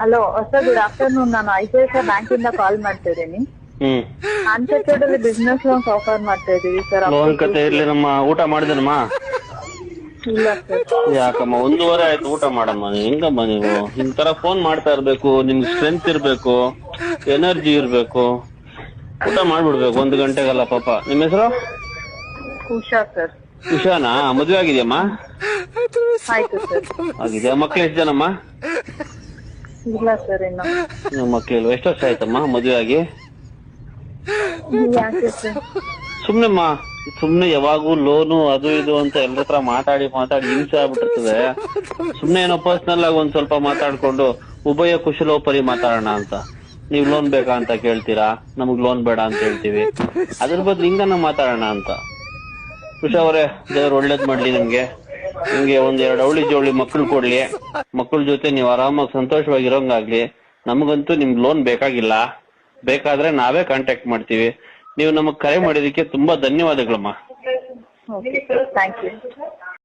Hello sir, good afternoon. ನಾನು ICICI bank ಇಂದ ಕಾಲ್ ಮಾಡ್ತಾ ಇದ್ದೀನಿ. ಅನ್ಸೆಕ್ಯೂರ್ಡ್ ಅಲ್ಲಿ ಬಿಸ್ನೆಸ್ ಲೋನ್ಸ್ ಆಫರ್ ಮಾಡ್ತಾ ಇದೀವಿ ಸರ್. ಲೋನ್ ಕತೆ ಇರ್ಲಿ ನಮ್ಮ. ಊಟ ಮಾಡಿದನಮ್ಮ? ಇಲ್ಲ ಸರ್. ಯಾಕಮ್ಮ 1:30 ಆಯ್ತು ಊಟ ಮಾಡಮ್ಮ? ಹೆಂಗಮ್ಮ ನೀವು ಈ ತರ ಫೋನ್ ಮಾಡ್ತಾ ಇರ್ಬೇಕು? ನಿಮ್ಗೆ ಸ್ಟ್ರೆಂತ್ ಇರ್ಬೇಕು, ಎನರ್ಜಿ ಇರ್ಬೇಕು, ಊಟ ಮಾಡ್ಬಿಡ್ಬೇಕು 1 ಗಂಟೆಗಲ್ಲ ಪಾಪ. ನಿಮ್ಮ ಹೆಸರು? ಉಷಾ ಸರ್. ಉಷಾನಾ? ಮದ್ವೆ ಆಗಿದೆಯಮ್ಮ? ಆಯ್ತು ಸರ್. ಆಗಿದೆಯಾ? ಮಕ್ಳು ಎಷ್ಟು ಜನಮ್ಮ? ಇಲ್ಲ ಸರ್, ಇನ್ನು ಮಕ್ಳಿಲ್ವ? ಎಷ್ಟು ವರ್ಷ ಆಯ್ತಮ್ಮ ಮದ್ವೆ ಆಗಿ? ಯಾಕೆ ಸರ್? ಸುಮ್ನೆ ಯಾವಾಗೂ ಲೋನು ಅದು ಇದು ಅಂತ ಎಲ್ಲರ ಹತ್ರ ಮಾತಾಡಿ ಹಿಂಸೆ ಆಗ್ಬಿಟ್ಟಿರ್ತದೆ. ಸುಮ್ನೆ ಏನೋ ಪರ್ಸನಲ್ ಆಗಿ ಒಂದ್ ಸ್ವಲ್ಪ ಮಾತಾಡ್ಕೊಂಡು ಉಭಯ ಕುಶಲೋಪರಿ ಮಾತಾಡೋಣ ಅಂತ. ನೀವ್ ಲೋನ್ ಬೇಕಾ ಅಂತ ಕೇಳ್ತೀರಾ, ನಮಗ್ ಲೋನ್ ಬೇಡ ಅಂತ ಹೇಳ್ತೀವಿ. ಅದ್ರ ಬದಲು ಹಿಂಗನ ಮಾತಾಡೋಣ ಅಂತ. ಉಷಾ ಅವರೇ, ದೇವ್ರು ಒಳ್ಳೇದ್ ಮಾಡ್ಲಿ ನಿಮ್ಗೆ. ನಿಮ್ಗೆ 1-2 ಅವಳಿ ಜೋಳಿ ಮಕ್ಳು ಕೊಡ್ಲಿ. ಮಕ್ಳ ಜೊತೆ ನೀವ್ ಆರಾಮಾಗಿ ಸಂತೋಷವಾಗಿರೋಂಗಾಗ್ಲಿ. ನಮಗಂತೂ ನಿಮ್ಗೆ ಲೋನ್ ಬೇಕಾಗಿಲ್ಲ. ಬೇಕಾದ್ರೆ ನಾವೇ ಕಾಂಟ್ಯಾಕ್ಟ್ ಮಾಡ್ತೀವಿ. ನೀವು ನಮಗ್ ಕರೆ ಮಾಡಿದಕ್ಕೆ ತುಂಬಾ ಧನ್ಯವಾದಗಳಮ್ಮ. Okay sir, thank you.